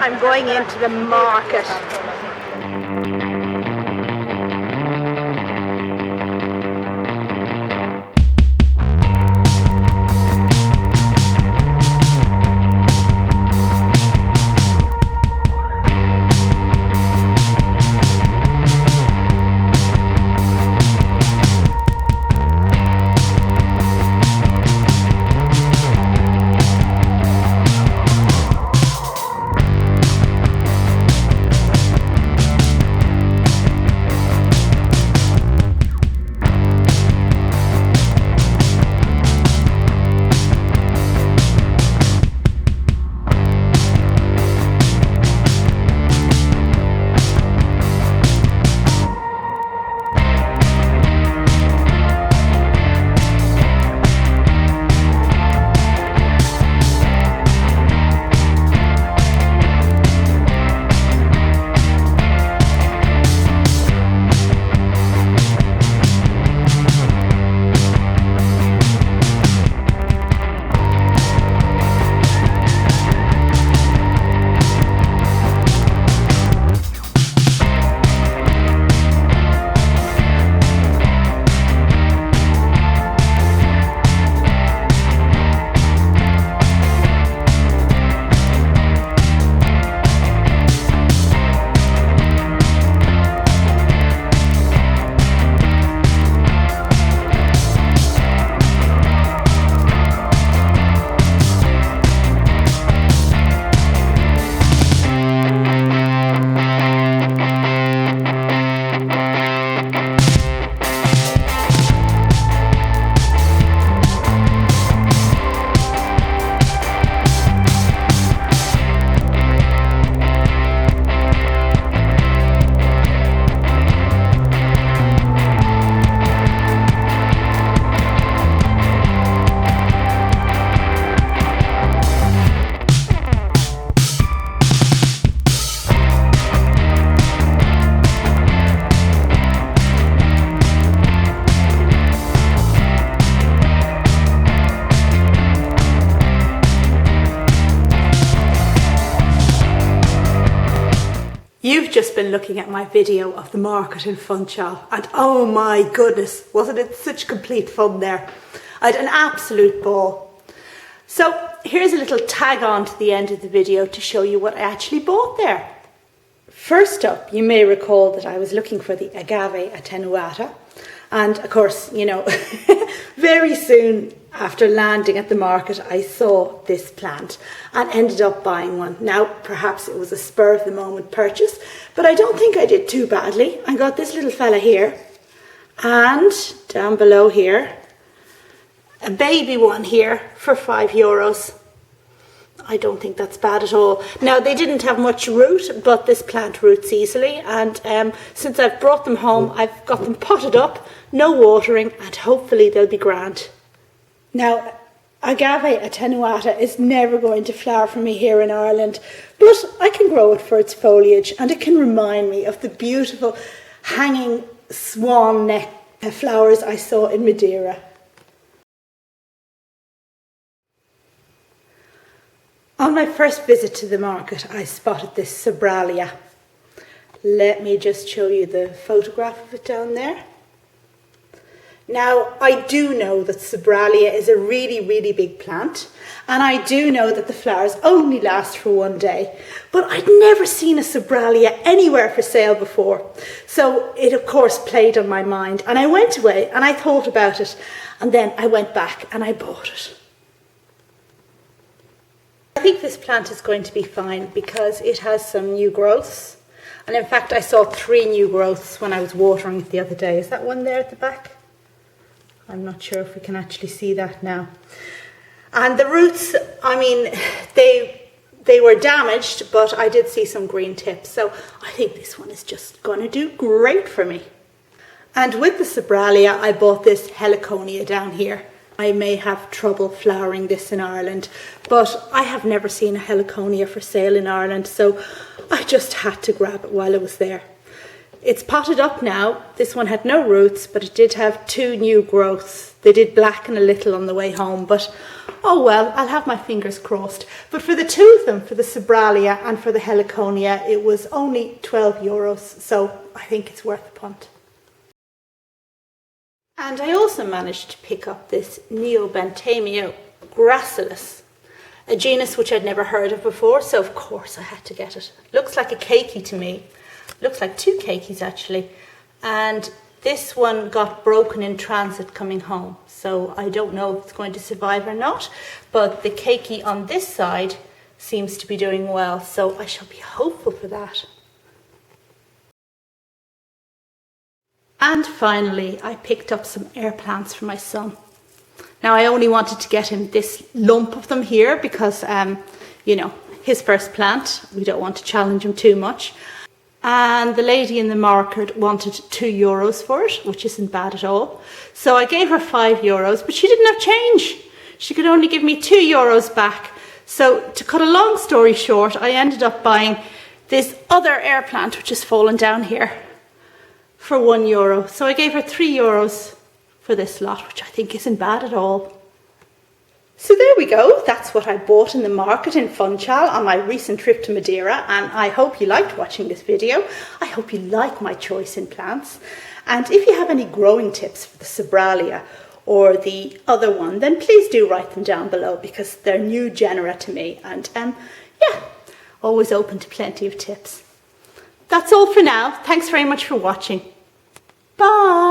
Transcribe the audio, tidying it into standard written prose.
I'm going into the market. You've just been looking at my video of the market in Funchal, and oh my goodness, wasn't it such complete fun there? I had an absolute ball. So here's a little tag on to the end of the video to show you what I actually bought there. First up, you may recall that I was looking for the Agave attenuata, and of course, you know, very soon after landing at the market, I saw this plant and ended up buying one. Now, perhaps it was a spur of the moment purchase, but I don't think I did too badly. I got this little fella here, and down below here, a baby one here for €5. I don't think that's bad at all. Now, they didn't have much root, but this plant roots easily, and since I've brought them home, I've got them potted up, no watering, and hopefully they'll be grand. Now, Agave attenuata is never going to flower for me here in Ireland, but I can grow it for its foliage, and it can remind me of the beautiful hanging swan neck flowers I saw in Madeira. On my first visit to the market, I spotted this Sobralia. Let me just show you the photograph of it down there. Now, I do know that Sobralia is a really, really big plant, and I do know that the flowers only last for one day, but I'd never seen a Sobralia anywhere for sale before. So it, of course, played on my mind, and I went away and I thought about it, and then I went back and I bought it. I think this plant is going to be fine because it has some new growths, and in fact I saw 3 new growths when I was watering it the other day. Is that one there at the back? I'm not sure if we can actually see that now. And the roots, I mean, they were damaged, but I did see some green tips. So I think this one is just going to do great for me. And with the Sobralia, I bought this Heliconia down here. I may have trouble flowering this in Ireland, but I have never seen a Heliconia for sale in Ireland, so I just had to grab it while it was there. It's potted up now. This one had no roots, but it did have 2 new growths. They did blacken a little on the way home, but oh well, I'll have my fingers crossed. But for the 2 of them, for the Sobralia and for the Heliconia, it was only €12, so I think it's worth the punt. And I also managed to pick up this Neobenthamia gracilis, a genus which I'd never heard of before, so of course I had to get it. Looks like a keiki to me. Looks like 2 keikis actually. And this one got broken in transit coming home, so I don't know if it's going to survive or not, but the keiki on this side seems to be doing well, so I shall be hopeful for that. And finally, I picked up some air plants for my son. Now, I only wanted to get him this lump of them here because, you know, his first plant. We don't want to challenge him too much. And the lady in the market wanted €2 for it, which isn't bad at all. So I gave her €5, but she didn't have change. She could only give me €2 back. So to cut a long story short, I ended up buying this other air plant, which has fallen down here, for €1. So I gave her €3 for this lot, which I think isn't bad at all. So there we go, that's what I bought in the market in Funchal on my recent trip to Madeira, and I hope you liked watching this video. I hope you like my choice in plants, and if you have any growing tips for the Sobralia or the other one, then please do write them down below because they're new genera to me, and yeah, always open to plenty of tips. That's all for now. Thanks very much for watching. Bye!